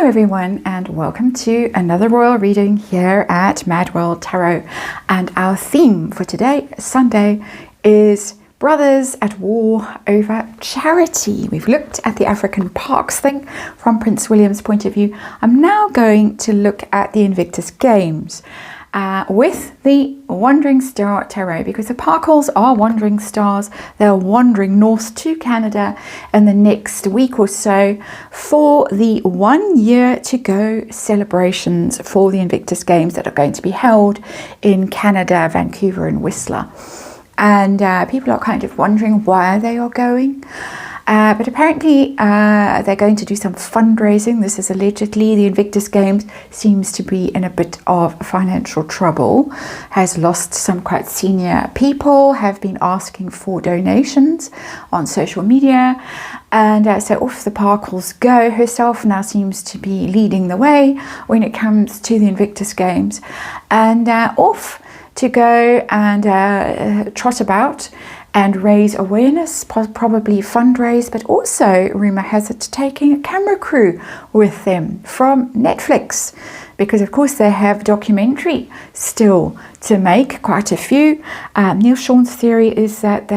Hello everyone, and welcome to another royal reading here at MadWorldTarot. And our theme for today, Sunday, is brothers at war over charity. We've looked at the African parks thing from Prince William's point of view. I'm now going to look at the Invictus Games with the Wandering Star Tarot, because the Parkles are wandering stars. They're wandering north to Canada in the next week or so for the 1 year to go celebrations for the Invictus Games that are going to be held in Canada, Vancouver and Whistler. And people are kind of wondering why they are going. But apparently they're going to do some fundraising. This is allegedly the Invictus Games seems to be in a bit of financial trouble, has lost some quite senior people, have been asking for donations on social media. And so off the Parkles go. Herself now seems to be leading the way when it comes to the Invictus Games. And off to go and trot about and raise awareness, probably fundraise, but also rumour has it taking a camera crew with them from Netflix, because of course they have documentary still to make, quite a few. Neil Sean's theory is that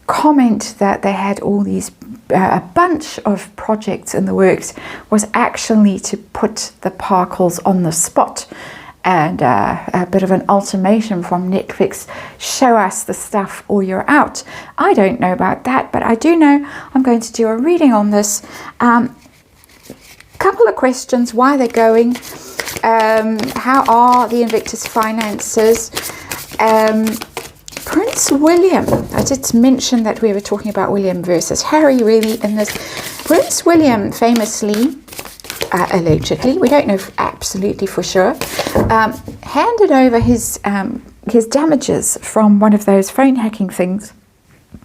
comment that they had all these a bunch of projects in the works was actually to put the Parkles on the spot. And a bit of an ultimatum from Netflix, show us the stuff or you're out. I don't know about that, but I do know I'm going to do a reading on this. Couple of questions: why they're going, how are the Invictus finances, Prince William. I did mention that we were talking about William versus Harry really in this. Prince William famously, allegedly, we don't know absolutely for sure, handed over his damages from one of those phone hacking things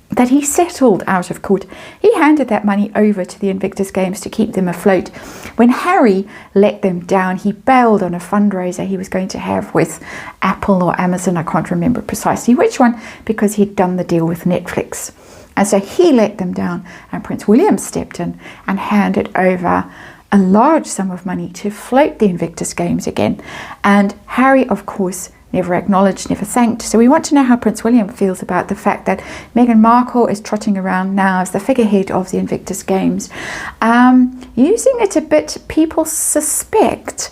that he settled out of court. He handed that money over to the Invictus Games to keep them afloat. When Harry let them down, he bailed on a fundraiser he was going to have with Apple or Amazon, I can't remember precisely which one, because he'd done the deal with Netflix. And so he let them down, and Prince William stepped in and handed over a large sum of money to float the Invictus Games again. And Harry, of course, never acknowledged, never thanked. So we want to know how Prince William feels about the fact that Meghan Markle is trotting around now as the figurehead of the Invictus Games, using it a bit, people suspect,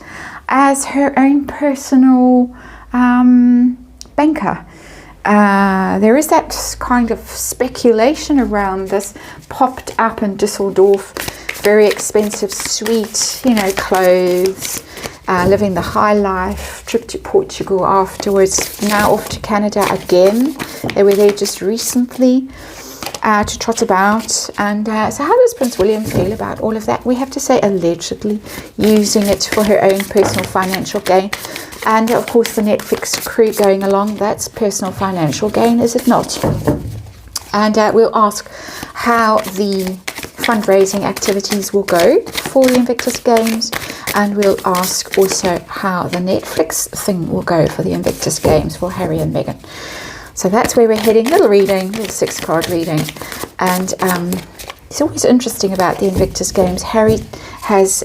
as her own personal banker. There is that kind of speculation around this. Popped up in Dusseldorf, very expensive suite, clothes, living the high life, trip to Portugal afterwards, now off to Canada again. They were there just recently to trot about. And so how does Prince William feel about all of that? We have to say allegedly using it for her own personal financial gain. And of course the Netflix crew going along, that's personal financial gain, is it not? And we'll ask how the fundraising activities will go for the Invictus Games, and we'll ask also how the Netflix thing will go for the Invictus Games for Harry and Meghan. So that's where we're heading. Little reading, little 6-card reading. And it's always interesting about the Invictus Games. Harry has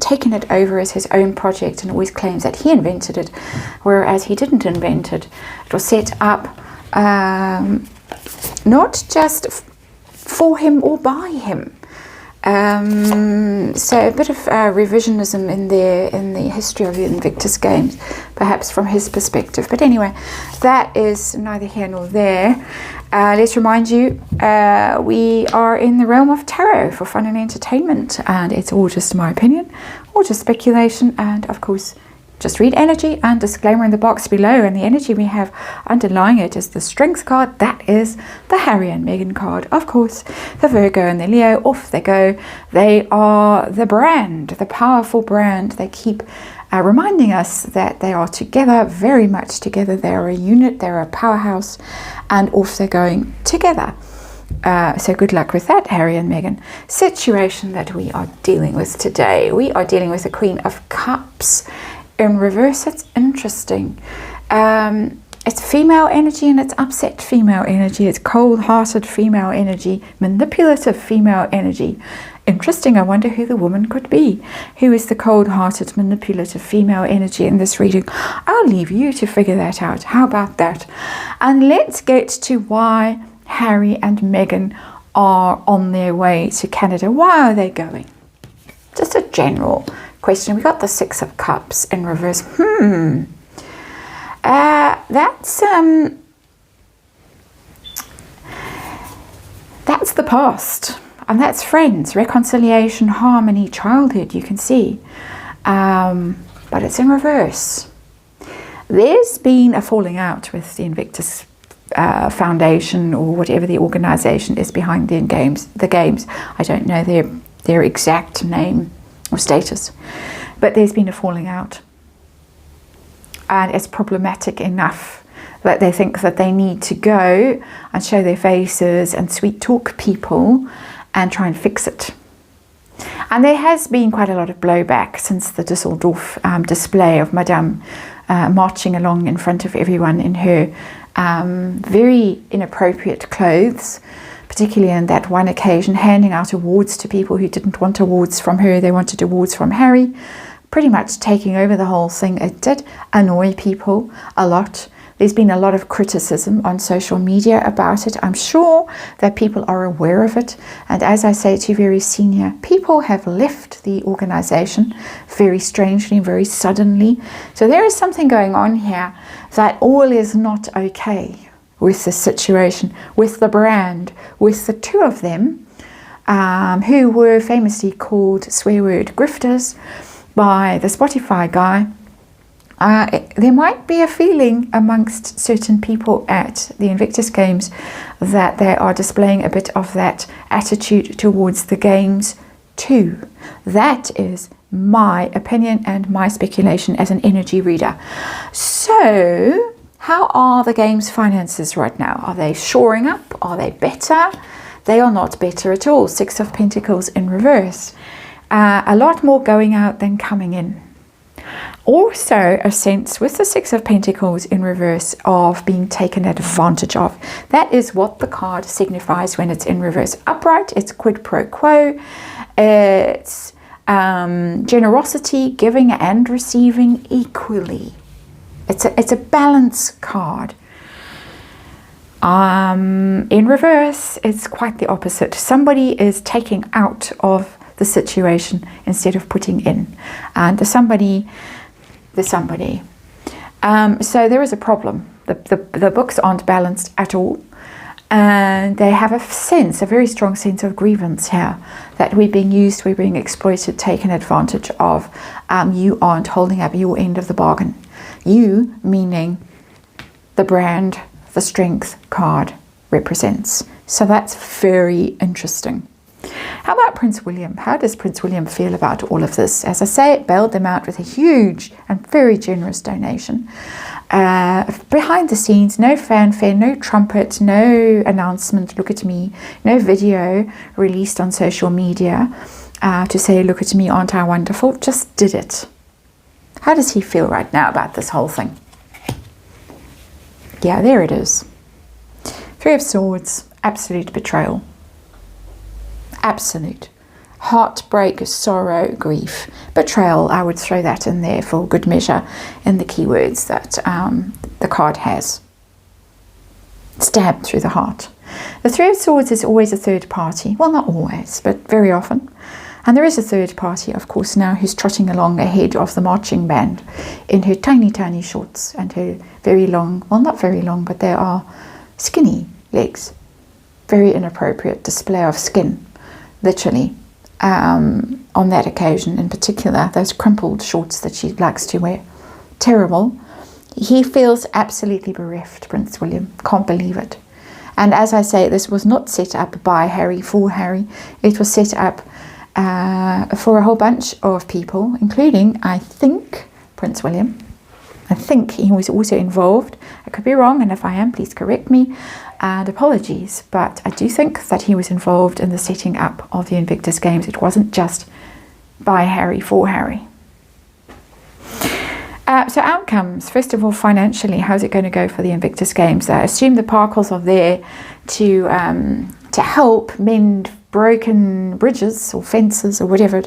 taken it over as his own project and always claims that he invented it, whereas he didn't invent it. It was set up not just for him or by him. So a bit of revisionism in the history of the Invictus Games, perhaps from his perspective. But anyway, that is neither here nor there. Let's remind you, we are in the realm of tarot for fun and entertainment, and it's all just my opinion, or just speculation, and of course just read energy, and disclaimer in the box below. And the energy we have underlying it is the Strength card. That is the Harry and Meghan card. Of course, the Virgo and the Leo, off they go. They are the brand, the powerful brand. They keep reminding us that they are together, very much together. They are a unit, they're a powerhouse, and off they're going together. So good luck with that, Harry and Meghan. Situation that we are dealing with today. We are dealing with the Queen of Cups in reverse. It's interesting. It's female energy, and it's upset female energy. It's cold-hearted female energy, manipulative female energy interesting. I wonder who the woman could be. Who is the cold-hearted, manipulative female energy in this reading? I'll leave you to figure that out. How about that? And let's get to why Harry and Meghan are on their way to Canada. Why are they going? Just a general question. We got the Six of Cups in reverse. That's the past. And that's friends, reconciliation, harmony, childhood, you can see. But it's in reverse. There's been a falling out with the Invictus Foundation, or whatever the organization is behind the games. I don't know their exact name or status. But there's been a falling out. And it's problematic enough that they think that they need to go and show their faces and sweet talk people and try and fix it. And there has been quite a lot of blowback since the Dusseldorf display of Madame marching along in front of everyone in her very inappropriate clothes, particularly on that one occasion, handing out awards to people who didn't want awards from her. They wanted awards from Harry, pretty much taking over the whole thing. It did annoy people a lot. There's been a lot of criticism on social media about it. I'm sure that people are aware of it. And as I say to very senior people, have left the organization very strangely, very suddenly. So there is something going on here that all is not okay with the situation, with the brand, with the two of them, who were famously called swear word grifters by the Spotify guy. There might be a feeling amongst certain people at the Invictus Games that they are displaying a bit of that attitude towards the games too. That is my opinion and my speculation as an energy reader. So, how are the games' finances right now? Are they shoring up? Are they better? They are not better at all. Six of Pentacles in reverse. A lot more going out than coming in. Also a sense with the Six of Pentacles in reverse of being taken advantage of. That is what the card signifies when it's in reverse. Upright, it's quid pro quo. It's generosity, giving and receiving equally. It's a balance card. In reverse, it's quite the opposite. Somebody is taking out of the situation instead of putting in. And the somebody. So there is a problem. The books aren't balanced at all. And they have a very strong sense of grievance here. That we're being used, we're being exploited, taken advantage of. You aren't holding up your end of the bargain. You, meaning the brand, the strength card represents. So that's very interesting. How about Prince William? How does Prince William feel about all of this? As I say, it bailed them out with a huge and very generous donation. Behind the scenes, no fanfare, no trumpet, no announcement, look at me, no video released on social media to say, look at me, aren't I wonderful? Just did it. How does he feel right now about this whole thing? Yeah, there it is. Three of Swords, absolute betrayal. Absolute. Heartbreak, sorrow, grief, betrayal. I would throw that in there for good measure in the keywords that the card has. Stabbed through the heart. The Three of Swords is always a third party. Well, not always, but very often. And there is a third party, of course, now who's trotting along ahead of the marching band in her tiny, tiny shorts and her very long, well, not very long, but they are skinny legs. Very inappropriate display of skin. Literally, on that occasion in particular, those crumpled shorts that she likes to wear. Terrible. He feels absolutely bereft, Prince William. Can't believe it. And as I say, this was not set up by Harry for Harry. It was set up for a whole bunch of people, including, I think, Prince William. I think he was also involved. I could be wrong, and if I am, please correct me. And apologies, but I do think that he was involved in the setting up of the Invictus Games. It wasn't just by Harry for Harry. So outcomes, first of all, financially, how's it going to go for the Invictus Games? I assume the Parkles are there to help mend broken bridges or fences or whatever.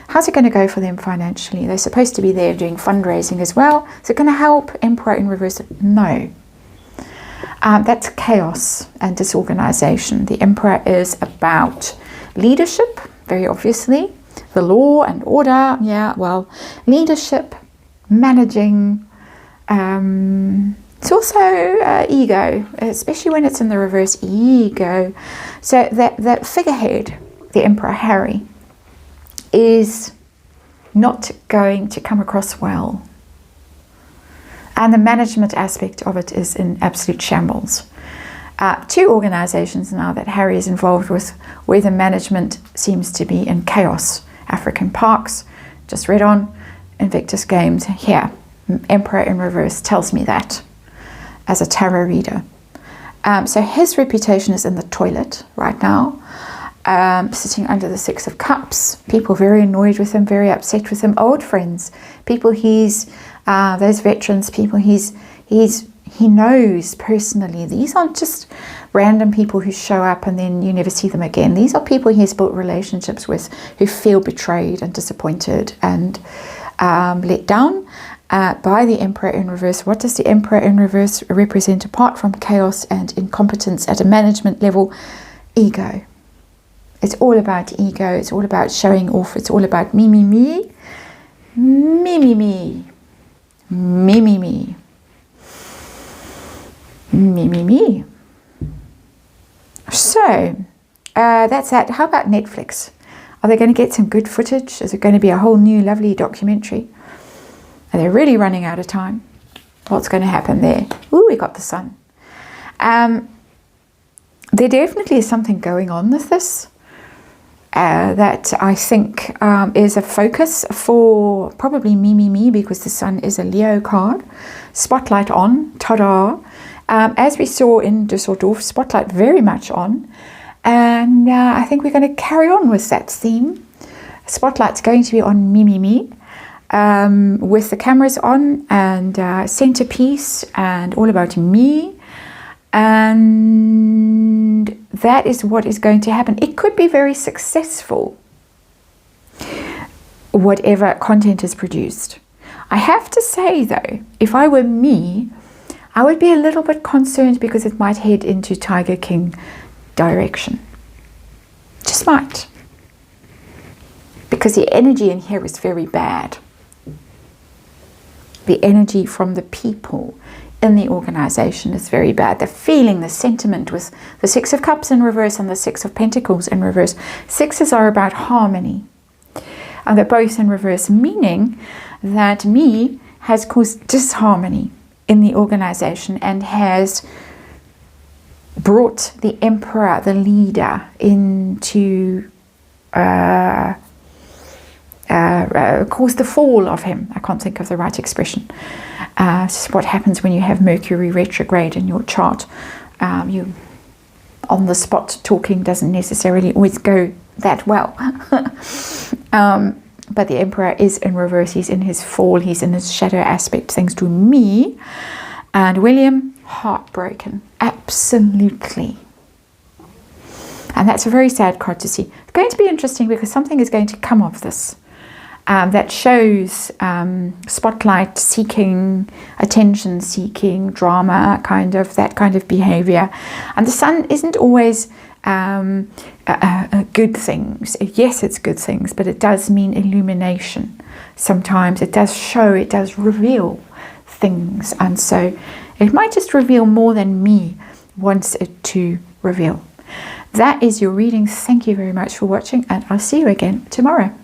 How's it going to go for them financially? They're supposed to be there doing fundraising as well. Is it going to help? Emperor in reverse? No. That's chaos and disorganization. The Emperor is about leadership, very obviously. The law and order, yeah, well, leadership, managing. It's also ego, especially when it's in the reverse, ego. So that figurehead, the Emperor Harry, is not going to come across well. And the management aspect of it is in absolute shambles. 2 organizations now that Harry is involved with where the management seems to be in chaos. African Parks, just read on, Invictus Games, here. Emperor in reverse tells me that as a tarot reader. So his reputation is in the toilet right now, sitting under the 6 of Cups. People very annoyed with him, very upset with him. Old friends, people those veterans, people he knows personally. These aren't just random people who show up and then you never see them again. These are people he has built relationships with who feel betrayed and disappointed and let down by the Emperor in reverse. What does the Emperor in reverse represent apart from chaos and incompetence at a management level? Ego. It's all about ego. It's all about showing off. It's all about me, me, me. Me, me, me. Me, me, me. Me, me, me. So, that's that. How about Netflix? Are they going to get some good footage? Is it going to be a whole new lovely documentary? Are they really running out of time? What's going to happen there? Ooh, we got the sun. There definitely is something going on with this that I think is a focus for probably me, because the sun is a Leo card. Spotlight on, ta-da. As we saw in Dusseldorf, spotlight very much on. And I think we're going to carry on with that theme. Spotlight's going to be on me. With the cameras on and centerpiece and all about me. And that is what is going to happen. It could be very successful, whatever content is produced. I have to say though, if I were me, I would be a little bit concerned because it might head into Tiger King direction. Just might. Because the energy in here is very bad. The energy from the people in the organization is very bad. The feeling, the sentiment with the 6 of Cups in reverse and the 6 of Pentacles in reverse. 6s are about harmony. And they're both in reverse, meaning that me has caused disharmony in the organization and has brought the Emperor, the leader, into caused the fall of him. I can't think of the right expression. This is what happens when you have Mercury retrograde in your chart. You on the spot talking doesn't necessarily always go that well. But the Emperor is in reverse. He's in his fall. He's in his shadow aspect, thanks to me. And William, heartbroken. Absolutely. And that's a very sad card to see. It's going to be interesting because something is going to come of this. That shows spotlight seeking, attention seeking, drama, that kind of behavior. And the sun isn't always good things. Yes, it's good things, but it does mean illumination. Sometimes it does show, it does reveal things. And so it might just reveal more than me wants it to reveal. That is your reading. Thank you very much for watching, and I'll see you again tomorrow.